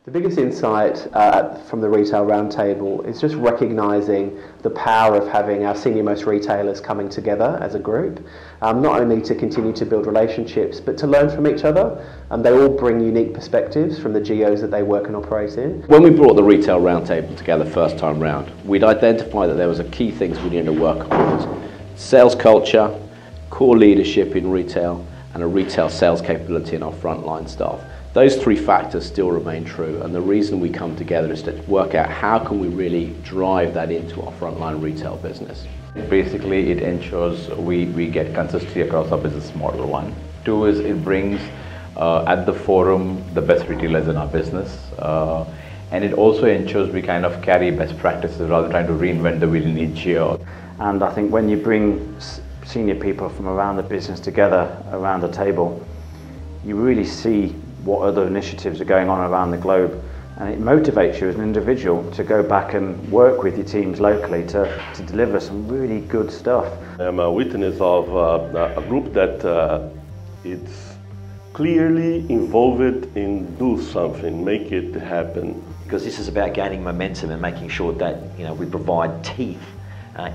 The biggest insight from the Retail Roundtable is just recognising the power of having our senior-most retailers coming together as a group, not only to continue to build relationships, but to learn from each other. They all bring unique perspectives from the geos that they work and operate in. When we brought the Retail Roundtable together first time round, we'd identified that there was a key things we needed to work on: sales culture, core leadership in retail, and a retail sales capability in our frontline staff. Those three factors still remain true, and the reason we come together is to work out how can we really drive that into our frontline retail business. Basically, it ensures we get consistency across our business model, one. Two is it brings at the forum the best retailers in our business, and it also ensures we kind of carry best practices rather than trying to reinvent the wheel in each year. And I think when you bring senior people from around the business together around the table, you really see what other initiatives are going on around the globe, and it motivates you as an individual to go back and work with your teams locally to deliver some really good stuff. I'm a witness of a group that it's clearly involved in do something, make it happen. Because this is about gaining momentum and making sure that we provide teeth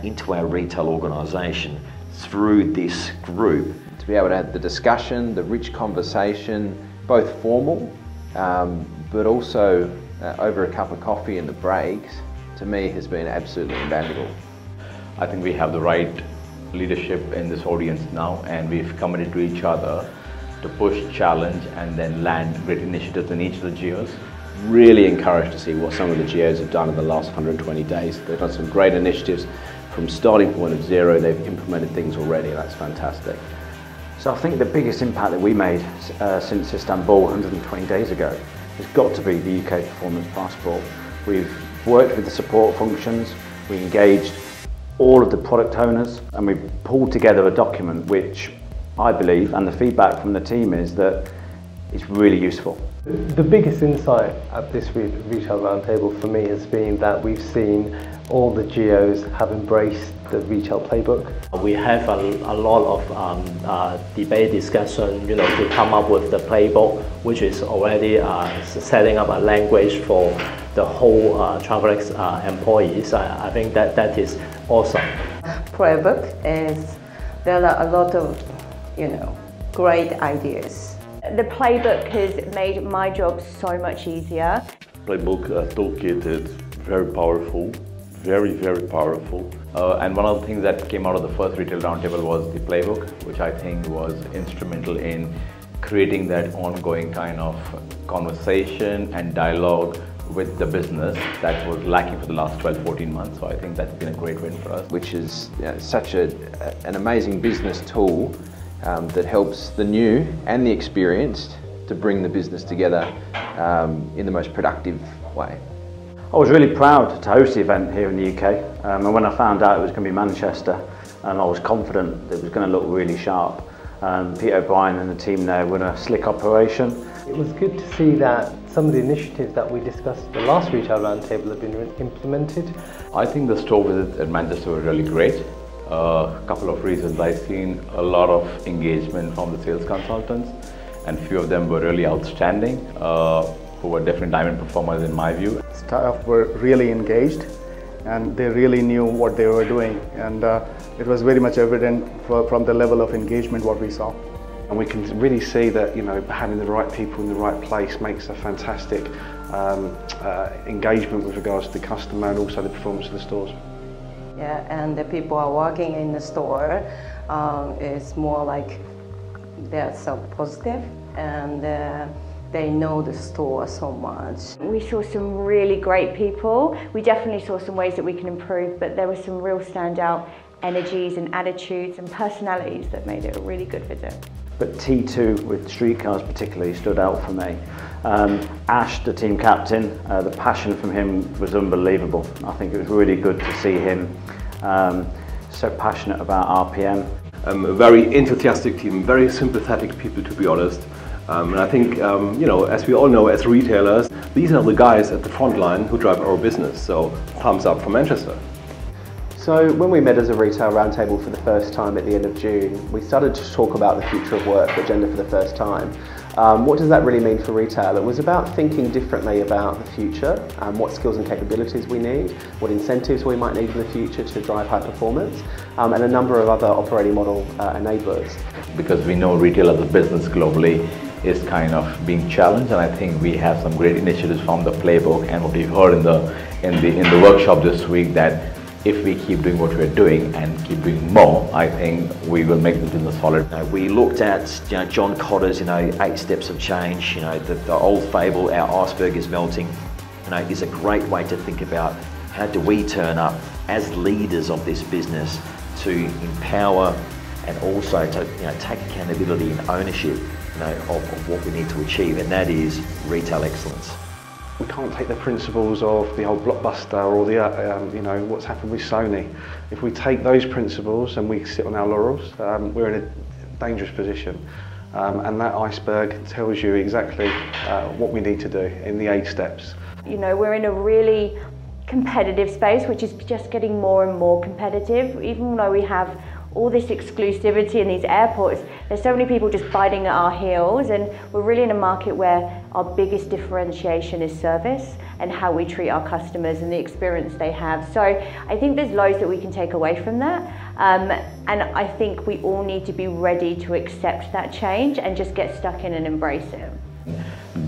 into our retail organisation through this group. To be able to have the discussion, the rich conversation, both formal, but also over a cup of coffee in the breaks, to me has been absolutely invaluable. I think we have the right leadership in this audience now, and we've committed to each other to push, challenge, and then land great initiatives in each of the geos. Really encouraged to see what some of the geos have done in the last 120 days. They've done some great initiatives. From starting point of zero, they've implemented things already, and that's fantastic. So I think the biggest impact that we made since Istanbul 120 days ago has got to be the UK Performance Passport. We've worked with the support functions, we engaged all of the product owners, and we've pulled together a document which I believe, and the feedback from the team is that it's really useful. The biggest insight at this Retail Roundtable for me has been that we've seen all the geos have embraced the retail playbook. We have a lot of debate, discussion, to come up with the playbook, which is already setting up a language for the whole Travelex employees. I think that is awesome. Playbook is, there are a lot of, great ideas. The playbook has made my job so much easier. Playbook toolkit is very powerful, very, very powerful. And one of the things that came out of the first Retail Roundtable was the playbook, which I think was instrumental in creating that ongoing kind of conversation and dialogue with the business that was lacking for the last 12-14 months. So I think that's been a great win for us. Which is such an amazing business tool that helps the new and the experienced to bring the business together in the most productive way. I was really proud to host the event here in the UK, and when I found out it was going to be Manchester, I was confident that it was going to look really sharp. Peter O'Brien and the team there run a slick operation. It was good to see that some of the initiatives that we discussed at the last Retail Roundtable have been implemented. I think the store visits at Manchester were really great. A couple of reasons. I've seen a lot of engagement from the sales consultants, and few of them were really outstanding, who were definitely diamond performers in my view. Staff were really engaged and they really knew what they were doing, and it was very much evident from the level of engagement what we saw. And we can really see that having the right people in the right place makes a fantastic engagement with regards to the customer and also the performance of the stores. Yeah, and the people are working in the store is more like they're so positive, and they know the store so much. We saw some really great people. We definitely saw some ways that we can improve, but there were some real standout energies and attitudes and personalities that made it a really good visit. But T2 with streetcars particularly stood out for me. Ash, the team captain, the passion from him was unbelievable. I think it was really good to see him so passionate about RPM. A very enthusiastic team, very sympathetic people, to be honest. And I think, as we all know as retailers, these are the guys at the front line who drive our business. So thumbs up for Manchester. So when we met as a retail roundtable for the first time at the end of June, we started to talk about the future of work agenda for the first time. What does that really mean for retail? It was about thinking differently about the future, what skills and capabilities we need, what incentives we might need in the future to drive high performance, and a number of other operating model enablers. Because we know retail as a business globally is kind of being challenged, and I think we have some great initiatives from the playbook and what we've heard in the workshop this week, that if we keep doing what we're doing and keep doing more, I think we will make the business solid. We looked at John Cotter's 8 steps of change. The old fable, our iceberg is melting, is a great way to think about how do we turn up as leaders of this business to empower and also to take accountability and ownership of what we need to achieve, and that is retail excellence. We can't take the principles of the old Blockbuster or the what's happened with Sony. If we take those principles and we sit on our laurels, we're in a dangerous position. And that iceberg tells you exactly what we need to do in the 8 steps. We're in a really competitive space, which is just getting more and more competitive. Even though we have all this exclusivity in these airports, there's so many people just biting at our heels, and we're really in a market where our biggest differentiation is service and how we treat our customers and the experience they have. So I think there's loads that we can take away from that, and I think we all need to be ready to accept that change and just get stuck in and embrace it.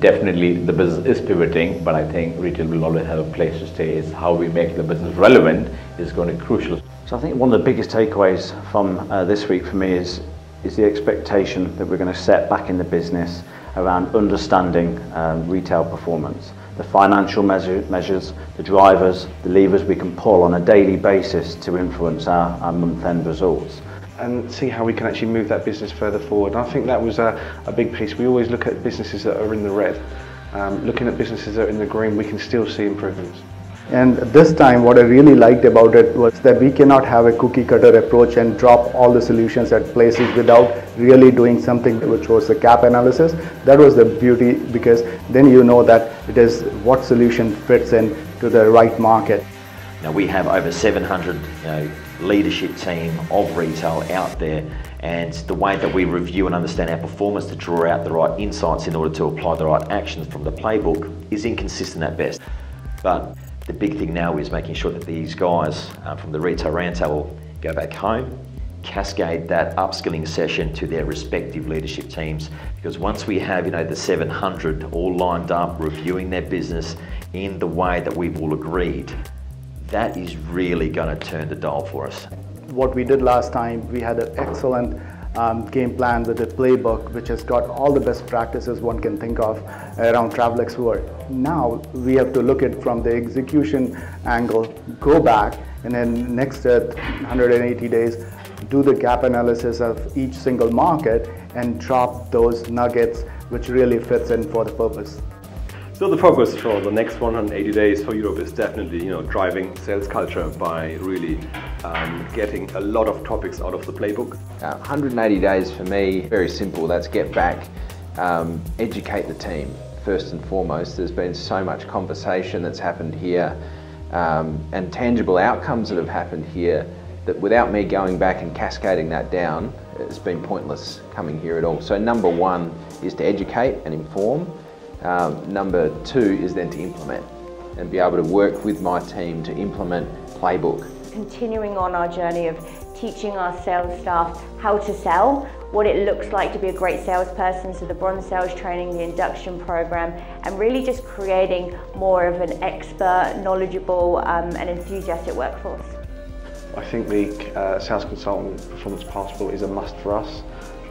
Definitely the business is pivoting, but I think retail will always have a place to stay. Is how we make the business relevant is going to be crucial. So I think one of the biggest takeaways from this week for me is the expectation that we're going to set back in the business around understanding retail performance, the financial measures, the drivers, the levers we can pull on a daily basis to influence our month-end results. And see how we can actually move that business further forward. And I think that was a big piece. We always look at businesses that are in the red. Looking at businesses that are in the green, we can still see improvements. And this time what I really liked about it was that we cannot have a cookie cutter approach and drop all the solutions at places without really doing something, which was the gap analysis. That was the beauty, because then you know that it is what solution fits in to the right market. Now we have over 700 leadership team of retail out there, and the way that we review and understand our performance to draw out the right insights in order to apply the right actions from the playbook is inconsistent at best. But the big thing now is making sure that these guys from the Retail Roundtable go back home, cascade that upskilling session to their respective leadership teams, because once we have the 700 all lined up reviewing their business in the way that we've all agreed, that is really going to turn the dial for us. What we did last time, we had an excellent game plan with a playbook which has got all the best practices one can think of around travel expert. Now we have to look at it from the execution angle, go back, and then next 180 days do the gap analysis of each single market and drop those nuggets which really fits in for the purpose. So the focus for the next 180 days for Europe is definitely, driving sales culture by really getting a lot of topics out of the playbook. 180 days for me, very simple. That's get back, educate the team first and foremost. There's been so much conversation that's happened here and tangible outcomes that have happened here that without me going back and cascading that down, it's been pointless coming here at all. So number 1 is to educate and inform. Number 2 is then to implement and be able to work with my team to implement playbook. Continuing on our journey of teaching our sales staff how to sell, what it looks like to be a great salesperson, so the bronze sales training, the induction program, and really just creating more of an expert, knowledgeable and enthusiastic workforce. I think the Sales Consultant Performance Passport is a must for us.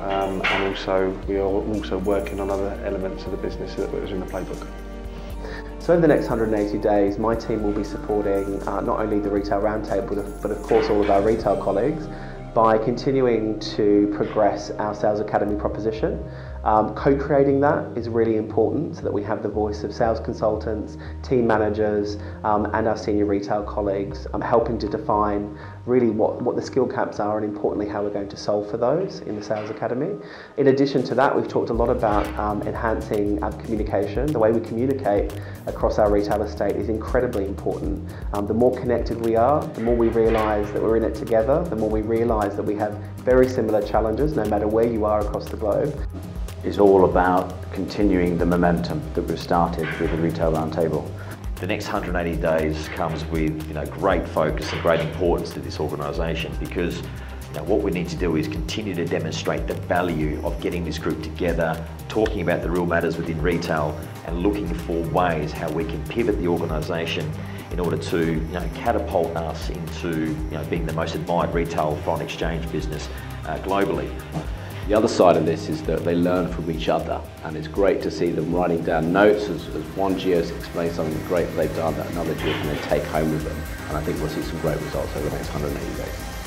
And also we are also working on other elements of the business that was in the playbook. So over the next 180 days, my team will be supporting not only the Retail Roundtable, but of course all of our retail colleagues by continuing to progress our Sales Academy proposition. Co-creating that is really important so that we have the voice of sales consultants, team managers and our senior retail colleagues helping to define really what the skill gaps are and importantly how we're going to solve for those in the Sales Academy. In addition to that, we've talked a lot about enhancing our communication. The way we communicate across our retail estate is incredibly important. The more connected we are, the more we realise that we're in it together, the more we realise that we have very similar challenges no matter where you are across the globe. It's all about continuing the momentum that we've started with the Retail Roundtable. The next 180 days comes with great focus and great importance to this organisation, because what we need to do is continue to demonstrate the value of getting this group together, talking about the real matters within retail and looking for ways how we can pivot the organisation in order to catapult us into being the most admired retail foreign exchange business globally. The other side of this is that they learn from each other, and it's great to see them writing down notes as one geo explains something great that they've done that another geo can then take home with them, and I think we'll see some great results over the next 180 days.